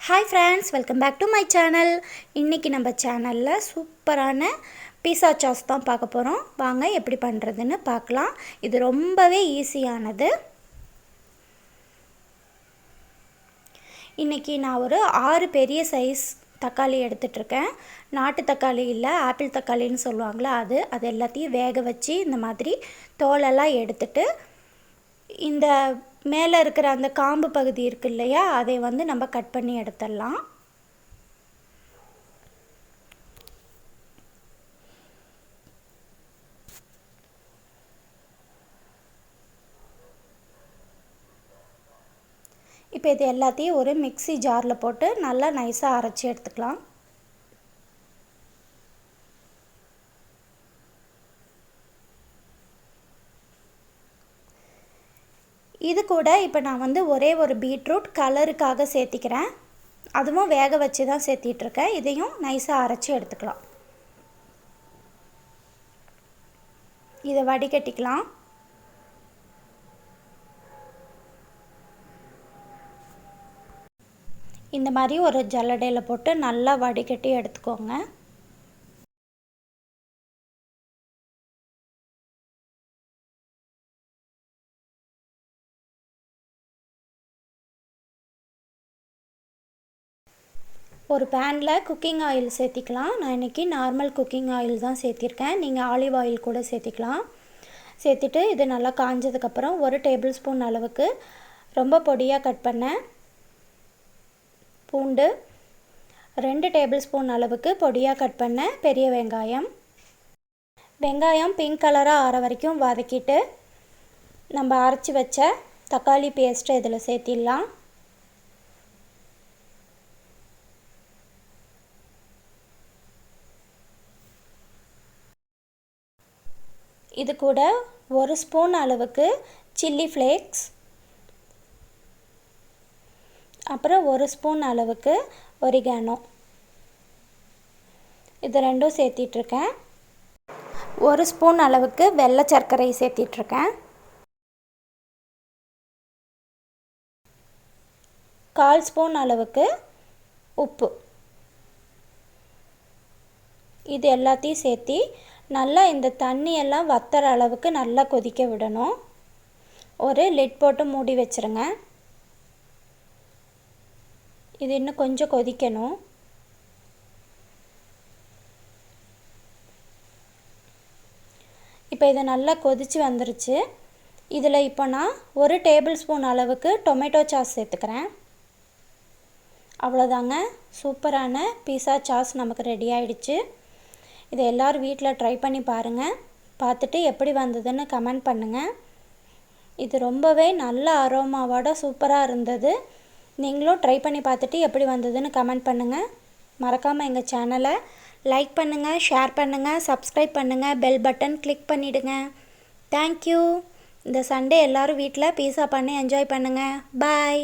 Hi friends, welcome back to my channel. இன்னைக்கு நம்ம சேனல்ல சூப்பரான பீஸா சாஸ் தான் பார்க்க போறோம். வாங்க எப்படி பண்றதுன்னு பார்க்கலாம். இது ரொம்பவே ஈஸியானது. இன்னைக்கு நான் ஒரு 6 பெரிய சைஸ் தக்காளி எடுத்துட்டு இருக்கேன். நாட்டு தக்காளி இல்ல, ஆப்பிள் தக்காளின்னு சொல்லுவாங்கல அது எல்லாத்தையும் வேக வச்சு இந்த மாதிரி தோலெல்லாம் எடுத்துட்டு இந்த மேலே இருக்கிற அந்த காம்பு பகுதி இருக்கு இல்லையா, அதை வந்து நம்ம கட் பண்ணி எடுத்துடலாம். இப்போ இது எல்லாத்தையும் ஒரு மிக்ஸி ஜாரில் போட்டு நல்லா நைஸாக அரைச்சி எடுத்துக்கலாம். இது கூட இப்போ நான் வந்து ஒரே ஒரு பீட்ரூட் கலருக்காக சேர்த்திக்கிறேன். அதுவும் வேக வச்சு தான் சேர்த்திட்ருக்கேன். இதையும் நைஸாக அரைச்சி எடுத்துக்கலாம். இதை வடிகட்டிக்கலாம். இந்த மாதிரி ஒரு ஜல்லடையில் போட்டு நல்லா வடிகட்டி எடுத்துக்கோங்க. ஒரு பேனில் குக்கிங் ஆயில் சேர்த்திக்கலாம். நான் இன்றைக்கி நார்மல் குக்கிங் ஆயில் தான் சேர்த்திருக்கேன். நீங்கள் ஆலிவ் ஆயில் கூட சேர்த்திக்கலாம். சேர்த்துட்டு இது நல்லா காஞ்சதுக்கப்புறம் 1 டேபிள் ஸ்பூன் அளவுக்கு ரொம்ப பொடியாக கட் பண்ண பூண்டு, 2 டேபிள் ஸ்பூன் அளவுக்கு பொடியாக கட் பண்ண பெரிய வெங்காயம் பிங்க் கலராக ஆற வரைக்கும் வதக்கிட்டு நம்ம அரைச்சி வச்ச தக்காளி பேஸ்ட்டை இதில் சேர்த்திடலாம். இது கூட 1 ஸ்பூன் அளவுக்கு சில்லி ஃப்ளேக்ஸ், அப்புறம் 1 ஸ்பூன் அளவுக்கு ஒரிகானோ, இது ரெண்டும் சேர்த்திட்ருக்கேன். 1 ஸ்பூன் அளவுக்கு வெள்ளை சர்க்கரை சேர்த்திட்ருக்கேன். 1/4 ஸ்பூன் அளவுக்கு உப்பு. இது எல்லாத்தையும் சேர்த்தி நல்லா இந்த தண்ணியெல்லாம் வத்துற அளவுக்கு நல்லா கொதிக்க விடணும். ஒரு லிட் போட்டு மூடி வச்சுருங்க. இது இன்னும் கொஞ்சம் கொதிக்கணும். இப்போ இது நல்லா கொதித்து வந்துருச்சு. இதில் இப்போ நான் 1 டேபிள் ஸ்பூன் அளவுக்கு டொமேட்டோ சாஸ் சேர்த்துக்கிறேன். அவ்வளோதாங்க, சூப்பரான பீஸா சாஸ் நமக்கு ரெடி ஆயிடுச்சு. இதை எல்லோரும் வீட்டில் ட்ரை பண்ணி பாருங்கள். பார்த்துட்டு எப்படி வந்ததுன்னு கமெண்ட் பண்ணுங்கள். இது ரொம்பவே நல்ல அரோமாவோட சூப்பராக இருந்தது. நீங்களும் ட்ரை பண்ணி பார்த்துட்டு எப்படி வந்ததுன்னு கமெண்ட் பண்ணுங்கள். மறக்காமல் எங்கள் சேனலை லைக் பண்ணுங்கள், ஷேர் பண்ணுங்கள், சப்ஸ்கிரைப் பண்ணுங்கள், பெல் பட்டன் கிளிக் பண்ணிவிடுங்க. தேங்க்யூ. இந்த சண்டே எல்லோரும் வீட்டில் பீஸா பண்ணி என்ஜாய் பண்ணுங்கள். பாய்.